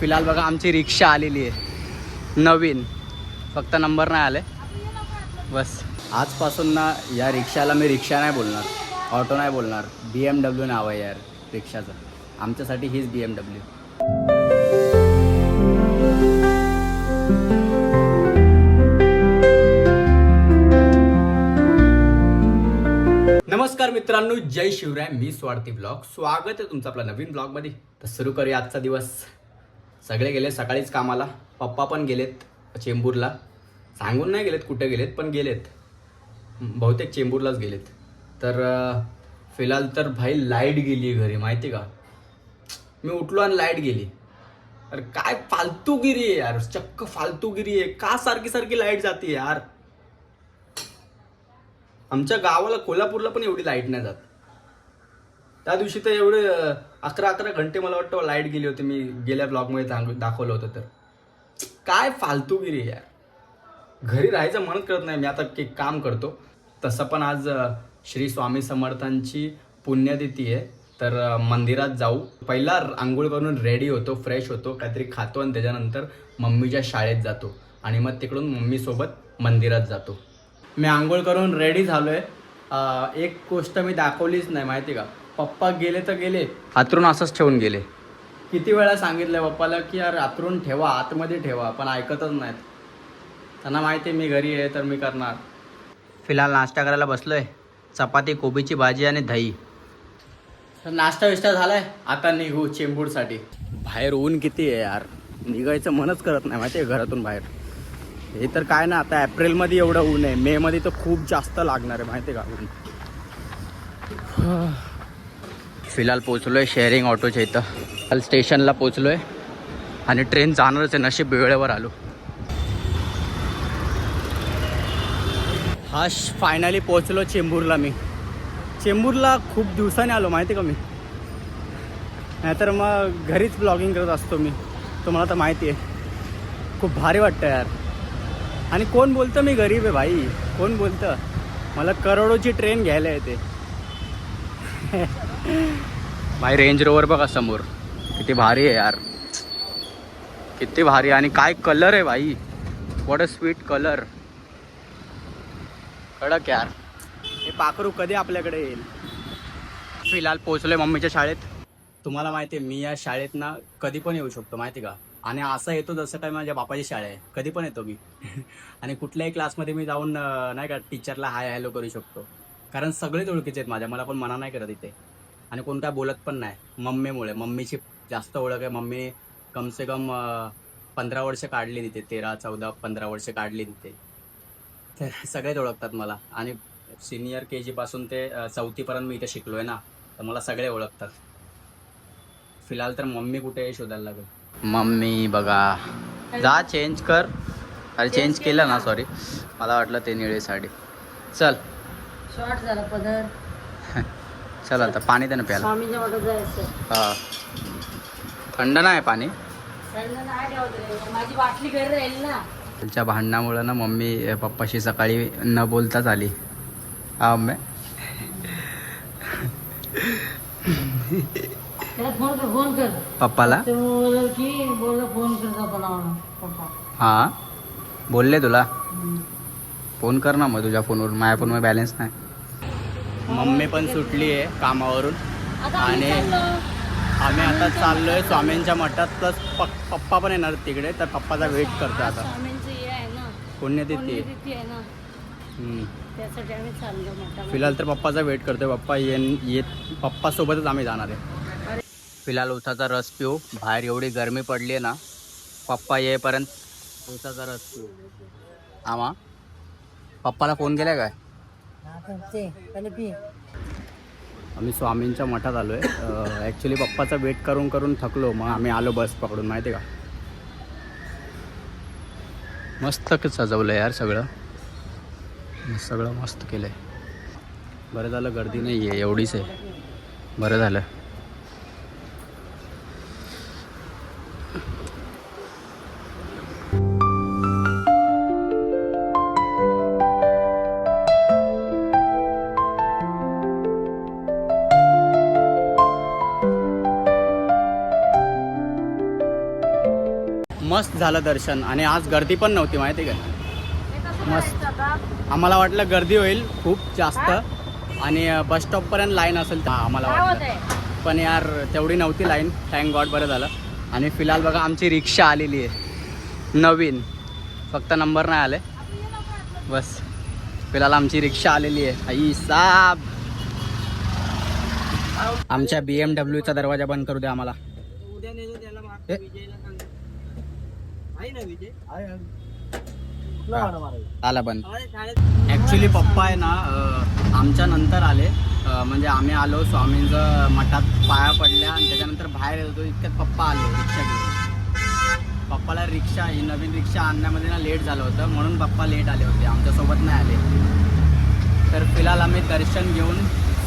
फिलहाल बघा आमची रिक्षा आलेली आहे नवीन, फक्त नंबर नाही आले बस. आजपासून ना या रिक्षाला मी रिक्षा नाही बोलणार, ऑटो नाही बोलणार, BMW नाव आहे यार रिक्षाचं. आमच्यासाठी हीच BMW. नमस्कार मित्रांनो, जय शिवराय. मी स्वार्थी ब्लॉग, स्वागत आहे तुमचं आपल्या नवीन ब्लॉगमध्ये. तर सुरू करूया आजचा दिवस. सगळे गेले सकाळीच कामाला, पप्पा पण गेलेत चेंबूरला. सांगून नाही गेलेत कुठे गेलेत, पण गेलेत बहुतेक चेंबूरलाच गेलेत. तर फिलहाल तर भाई लाईट गेली घरी, माहिती का. मी उठलो आणि लाईट गेली. अरे काय फालतूगिरी आहे यार, चक्क फालतूगिरी आहे. का सारखी सारखी लाईट जाते यार. आमच्या गावाला कोल्हापूरला पण एवढी लाईट नाही जात. त्या दिवशी तर एवढे 11 घंटे मला वाटतं लाईट गेली होती. मी गेल्या ब्लॉगमध्ये दाखवलं होतं. तर काय फालतूगिरी आहे यार, घरी राहायचं मनच करत नाही. मी आता एक काम करतो, तसं पण आज श्री स्वामी समर्थांची पुण्यतिथी आहे. तर मंदिरात जाऊ. पहिला आंघोळ करून रेडी होतो, फ्रेश होतो, काहीतरी खातो आणि त्याच्यानंतर मम्मीच्या शाळेत जातो आणि मग तिकडून मम्मीसोबत मंदिरात जातो. मी आंघोळ करून रेडी झालो आहे. एक गोष्ट मी दाखवलीच नाही, माहिती का. पप्पा गेले तर गेले, आतरून असंच ठेवून गेले. किती वेळा सांगितलं पप्पाला की यार आतरून ठेवा, आतमध्ये ठेवा, पण ऐकतच नाहीत. त्यांना माहिती आहे मी घरी आहे तर मी करणार. फिलहाल नाश्ता करायला बसलो आहे. चपाती, कोबीची भाजी आणि दही. तर नाश्ता विष्टा झाला आहे. आता निघू चेंबूरसाठी. बाहेर ऊन किती आहे यार, निघायचं मनच करत नाही, माहिती आहे, घरातून बाहेर. हे तर काय ना, आता एप्रिलमध्ये एवढं ऊन आहे, मेमध्ये तर खूप जास्त लागणार आहे, माहिती आहे का ऊन. फिलहाल पोचलो आहे शेअरिंग ऑटोच्या इथं. काल स्टेशनला पोचलो आहे आणि ट्रेन जाणारच आहे. नशीब वेळेवर आलो. हा फायनली पोचलो चेंबूरला. मी चेंबूरला खूप दिवसाने आलो, माहिती का मी. नाहीतर मग घरीच ब्लॉगिंग करत असतो मी, तुम्हाला तर माहिती आहे. खूप भारी वाटतं यार. आणि कोण बोलतं मी गरीब आहे भाई, कोण बोलतं. मला करोडोची ट्रेन घ्यायला येते. भाई रेंज रोवर बघा समोर, किती भारी आहे यार, किती भारी. आणि काय कलर आहे भाई, व्हॉट अ स्वीट कलर. कडक यार. हे पाखरू कधी आपल्याकडे येईल. फिलहाल पोचलोय मम्मीच्या शाळेत. तुम्हाला माहिती आहे मी या शाळेत ना कधी पण येऊ शकतो, माहिती का. आणि असं येतो जसं काय माझ्या बापाची शाळा आहे, कधी पण येतो मी. आणि कुठल्याही क्लासमध्ये मी जाऊन नाही का टीचरला हाय हॅलो करू शकतो. कारण सगळेच ओळखीचे आहेत माझ्या, मला पण मना नाही करत इथे. आणि कोण काय बोलत पण नाही. मम्मीमुळे, मम्मीची जास्त ओळख आहे. मम्मी कमसे कम 15 वर्ष काढली तिथे, 13, 14, 15 वर्ष काढली तिथे. तर सगळेच ओळखतात मला. आणि सिनियर KG पासून ते 4थीपर्यंत मी इथे शिकलो आहे ना, तर मला सगळे ओळखतात. फिलहाल तर मम्मी कुठे आहे शोधायला लागेल. मम्मी बघा, जा चेंज कर. अरे चेंज केलं ना, सॉरी, मला वाटलं ते निळे साडी. चल शॉर्ट झाला पदर. चल आता पाणी दे ना प्यायला. स्वामीच्या वाटत जायचं. हां, थंड नाही पाणी. माझी बाटली घरी राहील ना. त्यांच्या भांडणामुळं ना मम्मी पप्पाशी सकाळी न बोलताच आली. हा मम्मी. त्याला फोन कर पप्पाला. की बोल फोन कर पप्पा. हां बोलले तुला, फोन कर ना मग तुझ्या फोनवर. माझ्या फोनवर बॅलन्स नाही. मम्मी पण सुटली आहे कामावरून आणि आम्ही आता चाललोय स्वामींच्या मठात. प्लस पप्पा पण येणार तिकडे, तर पप्पाचा वेट करतो आता. पुण्यतिथी आहे ना, त्यासाठी आम्ही चाललो मठात. फिलहाल तर पप्पाचा वेट करतोय. पप्पा येत पप्पासोबतच आम्ही जाणार आहे. फिलहाल उसाचा रस पिऊ. बाहेर एवढी गरमी पडली आहे ना, पप्पा येईपर्यंत उसाचा रस पिऊ. आम्हा पप्पाला फोन केलाय काय. आम्ही स्वामींच्या मठात आलो आहे. ॲक्च्युली पप्पाचा वेट करून करून थकलो, मग आम्ही आलो बस पकडून, माहिती आहे का. मस्त सजवलं यार सगळं, सगळं मस्त केलं आहे. बरं झालं गर्दी नाही आहे, एवढीच आहे, बरं झालं. मस्त झालं दर्शन आणि आज गर्दी पण नव्हती माहिती का. मस्त. आम्हाला वाटलं गर्दी होईल खूप जास्त आणि बस स्टॉपपर्यंत लाईन असेल आम्हाला वाटलं, पण यार तेवढी नव्हती लाईन. थँक गॉड, बरं झालं. आणि फिलहाल बघा आमची रिक्षा आलेली आहे नवीन, फक्त नंबर नाही आले बस. फिलहाल आमची रिक्षा आलेली आहे. आई साब, आमच्या BMWचा दरवाजा बंद करू द्या आम्हाला. आला बंद. ॲक्च्युली पप्पा आहे ना आमच्या नंतर आले, म्हणजे आम्ही आलो स्वामींचं मठात पाया पडल्या आणि त्याच्यानंतर बाहेर येत होतो इतक्यात पप्पा आले रिक्षा घेऊन. पप्पाला रिक्षा, ही नवीन रिक्षा आणण्यामध्ये ना लेट झालं होतं म्हणून पप्पा लेट आले होते, आमच्यासोबत नाही आले. तर फिलहाल आम्ही दर्शन घेऊन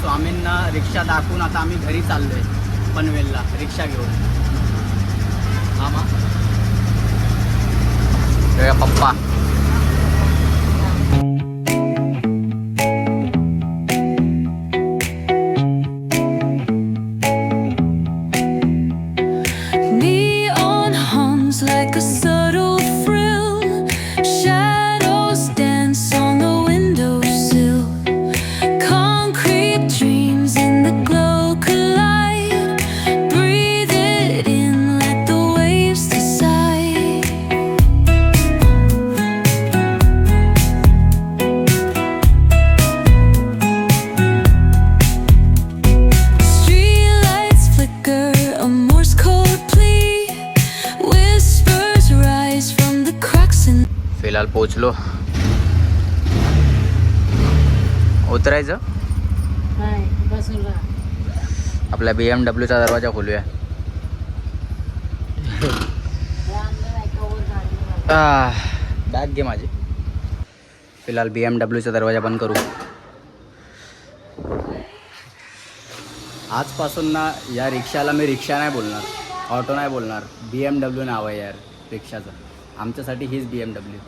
स्वामींना रिक्षा दाखवून आता आम्ही घरी चाललो आहे पनवेलला रिक्षा घेऊन. पप्पा Neon hums like a subtle thrill. Shadows dance on the windowsill. Concrete dreams in the glow collide. Breathe it in, let the waves decide. Streetlights flicker, a Morse code plea. Whispers rise from the cracks in. फिलहाल पोचलो. उतरायचं. नाही बसून राहा. आपल्या BMWचा दरवाजा खोलूया. Bag घे माझी. फिलहाल BMWचा दरवाजा बंद करू. आजपासून ना या रिक्षाला मी रिक्षा नाही बोलणार, ऑटो नाही बोलणार, BMW नाव आहे यार रिक्षाचं. आमच्यासाठी हीच BMW.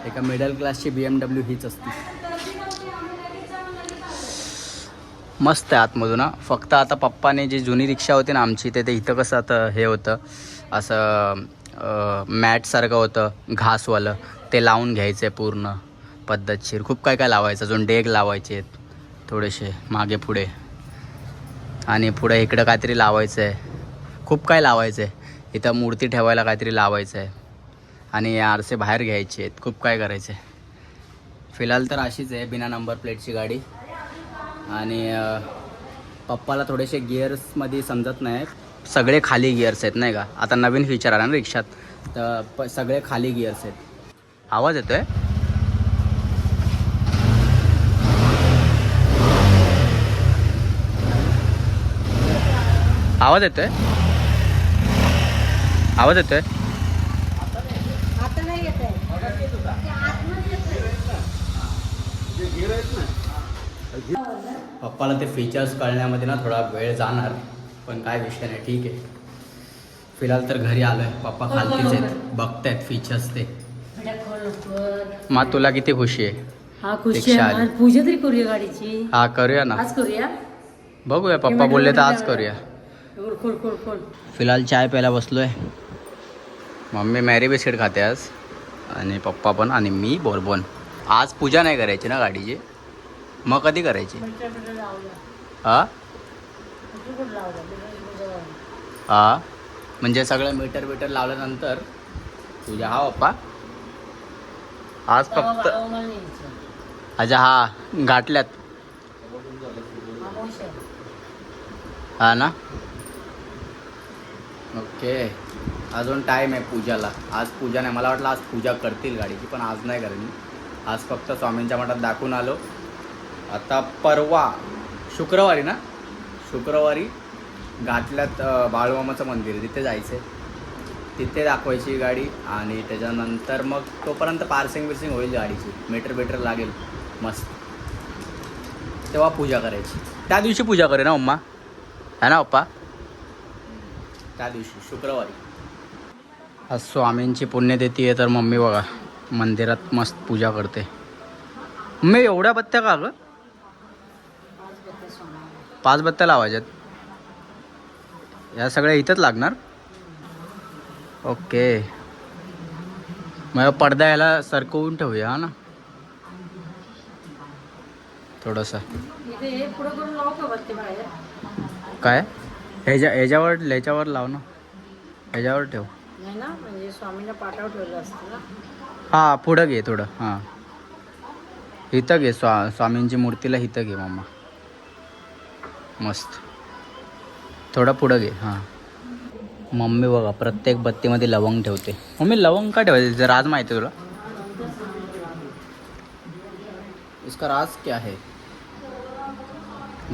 एका मिडल क्लासची BMW हीच असते. मस्त आहे आतमधून ना. फक्त आता पप्पाने जी जुनी रिक्षा होती ना आमची, ते इथं कसं आता हे होतं असं मॅटसारखं होतं घासवालं, ते लावून घ्यायचं आहे पूर्ण पद्धतशीर. खूप काय काय लावायचं, अजून डेग लावायचे आहेत थोडेसे मागे पुढे, आणि पुढे इकडं काहीतरी लावायचं आहे. खूप काय लावायचं आहे. इथं मूर्ती ठेवायला काहीतरी लावायचं आहे आणि आरसे बाहेर घ्यायचे आहेत. खूप काय करायचं आहे. फिलहाल तर अशीच आहे बिना नंबर प्लेटची गाडी. आणि पप्पाला थोडेसे गिअर्समध्ये समजत नाही, सगळे खाली गिअर्स आहेत नाही का. आता नवीन फीचर आला ना रिक्षात, तर सगळे खाली गिअर्स आहेत. आवाज येतो आहे. आवाज येतोय. आवाज येतोय. आता नाही येत आहे. पप्पाला ते फीचर्स कळण्यामध्ये ना थोडा वेळ जाणार, पण काय विषय नाही, ठीक आहे. फिलहाल तर घरी आलोय. पप्पा खालतीच आहेत, बघतायत फीचर्स ते. मग तुला किती खुशी आहे. हा खुशी रिक्षा आहे. आली. पूजा तरी करूया गाडीची. हा करूया ना, आज करूया. बघूया. पप्पा बोलले तर आज करूया. खोल खोल खोल. फिलहाल चाय प्यायला बसलोय. मम्मी मॅरी बिस्किट खाते आज, आणि पप्पा पण, आणि मी बोरबोन. आज पूजा नाही करायची ना गाडीची, मग कधी करायची. हा हा म्हणजे सगळं मीटर बिटर लावल्यानंतर पूजा. हा पप्पा आज फक्त अच्छा हा गाठल्यात हा ना. ओके, अजून टाईम आहे पूजाला. आज पूजा नाही, मला वाटलं आज पूजा करतील गाडीची, पण आज नाही करेल. आज फक्त स्वामींच्या मठात दाखवून आलो. आता परवा शुक्रवारी ना, शुक्रवारी घाटल्यात बाळूमामाचं मंदिर आहे, तिथे जायचं आहे. तिथे दाखवायची गाडी, आणि त्याच्यानंतर मग तोपर्यंत पार्सिंग बिर्सिंग होईल गाडीची, मीटर बिटर लागेल मस्त, तेव्हा पूजा करायची. त्या दिवशी पूजा करे ना मम्मा, है ना पप्पा. त्या दिवशी शुक्रवारी. आज स्वामींची पुण्यतिथी आहे, तर मम्मी बघा मंदिरात मस्त पूजा करते. मम्मी एवढ्या बत्त्या का गं. 5 बत्त्या लावायच्यात. या सगळ्या इथंच लागणार. ओके मग पडदा याला सरकवून ठेवूया हा ना थोडंसं. इथे हे पुढं करून लावू का बत्ती बाहेर? काय ह्याच्यावर लाव ना, ह्याच्यावर ठेव. नाही ना, म्हणजे स्वामींना पाठावर ठेवलं असतं ना. हां पुढं घे थोडं. हां इथं घे, स्वामींची मूर्तीला इथं घे मम्मा. मस्त थोडं पुढं घे. हां मम्मी बघा प्रत्येक बत्तीमध्ये लवंग ठेवते. मम्मी लवंग का ठेवायचे, जर राज माहिती आहे तुला? इसका राज क्या है?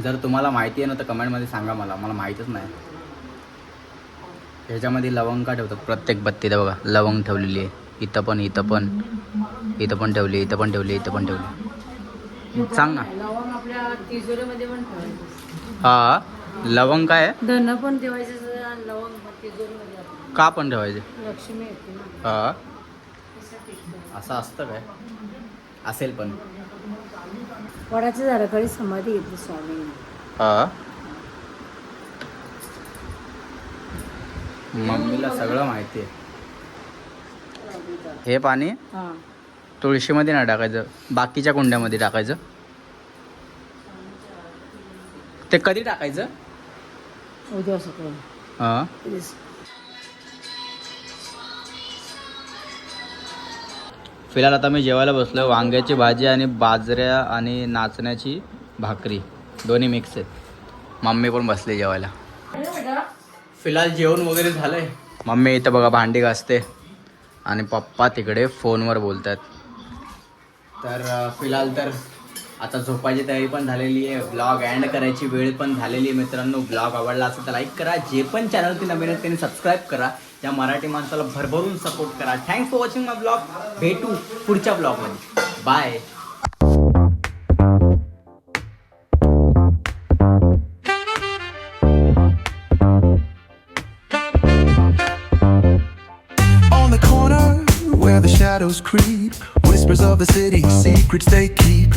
जर तुम्हाला माहिती आहे ना तर कमेंटमध्ये सांगा मला माहीतच नाही. ह्याच्यामध्ये लवंग का ठेवतात प्रत्येक बत्तीत बघा, लवंग ठेवलेली आहे. इथं पण ठेवली, इथं पण ठेवली. सांग ना. लवंग आपल्या तिजोरीमध्ये पण ठेवायचं. हा लवंग काय आहे? धन पण ठेवायचं आणि लवंग पण तिजोरीमध्ये आपल्या. का पण ठेवायचे? लक्ष्मी येते ना. हा असं असतं काय? असेल पण. वडाच्या झाडाखाली समाधी घेतली स्वामींनी. हा मम्मीला सगळं माहिती आहे. हे पाणी हां तुळशीमध्ये नाही टाकायचं, बाकीच्या कुंड्यामध्ये टाकायचं. ते कधी टाकायचं? उद्या सकाळी. हां प्लीज. फिलहाल आता मी जेवायला बसलो. वांग्याची भाजी आणि बाजऱ्या आणि नाचण्याची भाकरी दोन्ही मिक्स आहेत. मम्मी पण बसली जेवायला. फिलहाल जेवण वगैरे झालंय. मम्मी इथं बघा भांडी घासते आणि पप्पा तिकडे फोनवर बोलतात. तर फिलहाल तर आता झोपायची तयारी पण झालेली आहे. ब्लॉग एंड करायची वेळ पण झालेली आहे. मित्रांनो ब्लॉग आवडला असेल तर लाईक करा. जे पण चॅनल ते नवीन आहेत त्यांनी सबस्क्राईब करा. या मराठी माणसाला भरभरून सपोर्ट करा. Thanks for watching my blog. भेटू पुढच्या ब्लॉगमध्ये. Bye. On the corner where the shadows creep, whispers of the city, secrets they keep.